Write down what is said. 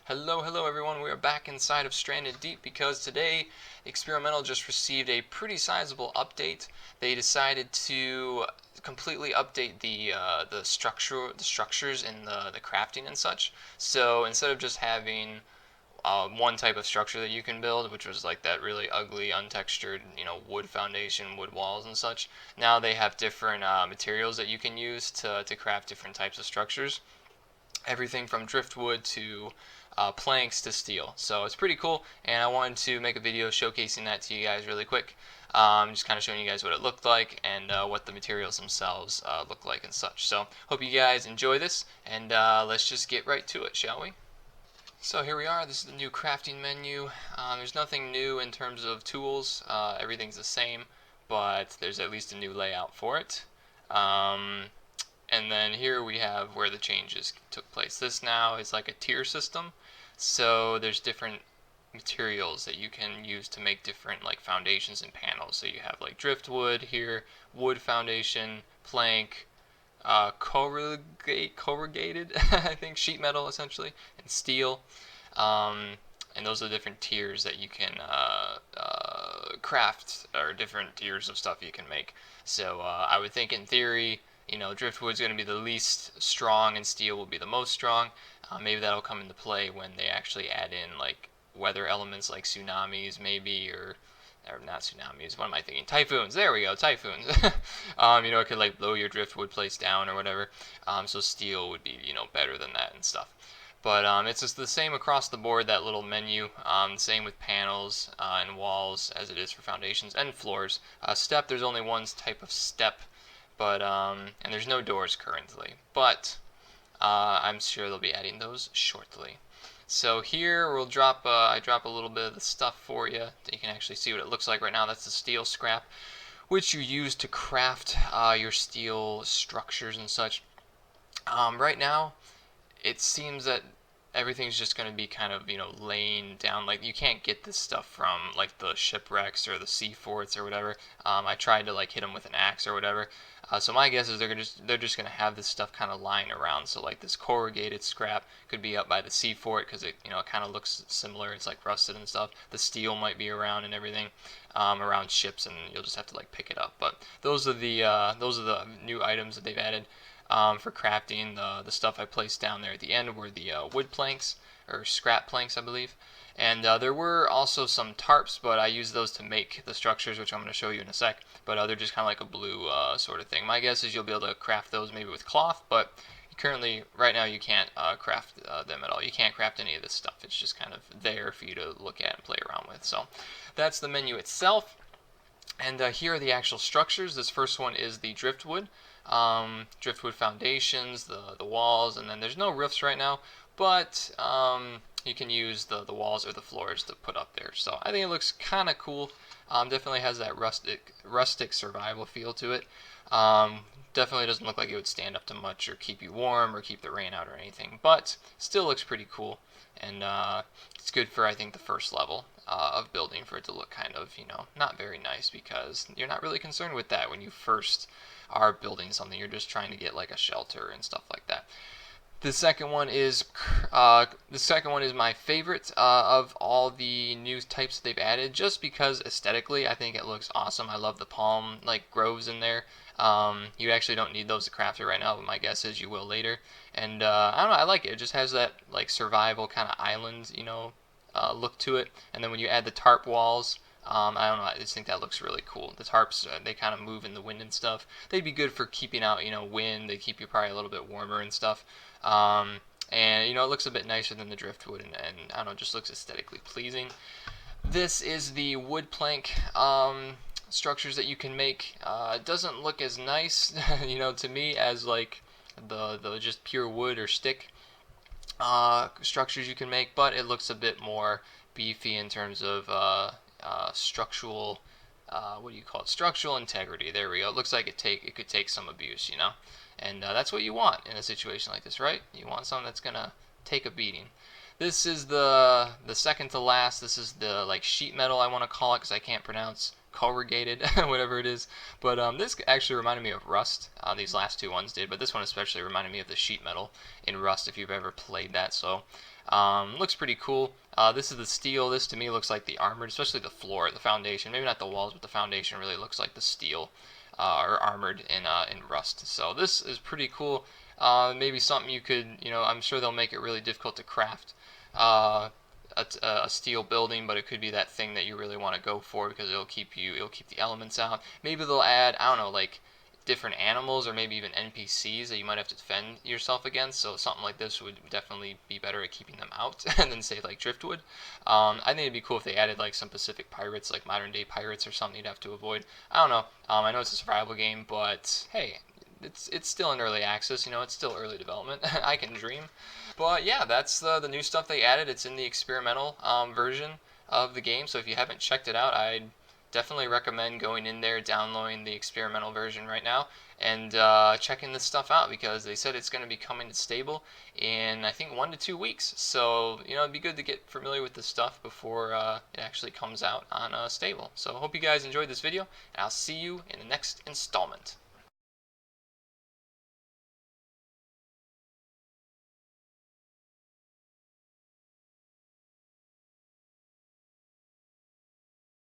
Hello everyone, we are back inside of Stranded Deep because today Experimental just received a pretty sizable update. They decided to completely update the structures in the crafting and such. So instead of just having one type of structure that you can build, which was like that really ugly, untextured, wood foundation, wood walls and such, now they have different materials that you can use to craft different types of structures. Everything from driftwood to planks to steel. So it's pretty cool, and I wanted to make a video showcasing that to you guys really quick. Just kind of showing you guys what it looked like and what the materials themselves look like and such. So hope you guys enjoy this, and let's just get right to it, shall we? So here we are. This is the new crafting menu. There's nothing new in terms of tools. Everything's the same, but there's at least a new layout for it. And then here we have where the changes took place. This now is like a tier system. So there's different materials that you can use to make different like foundations and panels. So you have like driftwood here, wood foundation, plank, corrugated I think sheet metal essentially, and steel. And those are the different tiers that you can craft, or different tiers of stuff you can make. So I would think in theory, driftwood's going to be the least strong and steel will be the most strong. Maybe that'll come into play when they actually add in like weather elements like tsunamis maybe, or not tsunamis, what am I thinking? Typhoons, there we go, typhoons. It could like blow your driftwood place down or whatever. So steel would be, better than that and stuff. But it's just the same across the board, that little menu. Same with panels and walls as it is for foundations and floors. Step, there's only one type of step, but and there's no doors currently. But I'm sure they'll be adding those shortly. So here we'll drop, I drop a little bit of the stuff for you. You can actually see what it looks like right now. That's the steel scrap, which you use to craft your steel structures and such. Right now, it seems that everything's just going to be kind of, laying down. Like, you can't get this stuff from, like, the shipwrecks or the sea forts or whatever. I tried to, like, hit them with an axe or whatever. So my guess is they're just going to have this stuff kind of lying around. So, like, this corrugated scrap could be up by the sea fort because it, it kind of looks similar. It's, like, rusted and stuff. The steel might be around and everything, around ships, and you'll just have to, like, pick it up. But those are the new items that they've added. For crafting. The stuff I placed down there at the end were the wood planks, or scrap planks, I believe. And there were also some tarps, but I used those to make the structures, which I'm going to show you in a sec. But they're just kind of like a blue sort of thing. My guess is you'll be able to craft those maybe with cloth, but currently, right now, you can't craft them at all. You can't craft any of this stuff. It's just kind of there for you to look at and play around with. So that's the menu itself. And here are the actual structures. This first one is the driftwood. Driftwood foundations, the walls, and then there's no roofs right now, but you can use the walls or the floors to put up there. So I think it looks kind of cool. Definitely has that rustic survival feel to it. Definitely doesn't look like it would stand up to much or keep you warm or keep the rain out or anything, but still looks pretty cool. And it's good for, I think, the first level of building, for it to look kind of, not very nice, because you're not really concerned with that when you first are building something. You're just trying to get like a shelter and stuff like that. The second one is my favorite of all the new types they've added, just because aesthetically I think it looks awesome. I love the palm like groves in there. You actually don't need those to craft it right now, but my guess is you will later. And I don't know, I like it. It just has that like survival kind of island, look to it. And then when you add the tarp walls, I don't know, I just think that looks really cool. The tarps, they kind of move in the wind and stuff. They'd be good for keeping out, wind. They keep you probably a little bit warmer and stuff. And, it looks a bit nicer than the driftwood, and I don't know, just looks aesthetically pleasing. This is the wood plank structures that you can make. It doesn't look as nice, to me, as like the just pure wood or stick structures you can make, but it looks a bit more beefy in terms of structural, what do you call it? Structural integrity. There we go. It looks like it could take some abuse, and that's what you want in a situation like this, right? You want something that's gonna take a beating. This is the second to last. This is the like sheet metal, I want to call it, because I can't pronounce corrugated, whatever it is. But this actually reminded me of Rust. These last two ones did, but this one especially reminded me of the sheet metal in Rust, if you've ever played that. So looks pretty cool. This is the steel. This to me looks like the armored, especially the floor, the foundation. Maybe not the walls, but the foundation really looks like the steel or armored in Rust. So this is pretty cool. Maybe something you could, I'm sure they'll make it really difficult to craft. Uh, a steel building, but it could be that thing that you really want to go for because it'll keep the elements out. Maybe they'll add, I don't know, like different animals or maybe even NPCs that you might have to defend yourself against. So something like this would definitely be better at keeping them out than say like Driftwood. I think it'd be cool if they added like some Pacific pirates, like modern day pirates or something you'd have to avoid. I don't know. I know it's a survival game, but hey, it's still in early access. It's still early development. I can dream. But yeah, that's the new stuff they added. It's in the experimental version of the game. So if you haven't checked it out, I'd definitely recommend going in there, downloading the experimental version right now, and checking this stuff out because they said it's going to be coming to stable in I think 1 to 2 weeks. So it'd be good to get familiar with this stuff before it actually comes out on stable. So hope you guys enjoyed this video, and I'll see you in the next installment.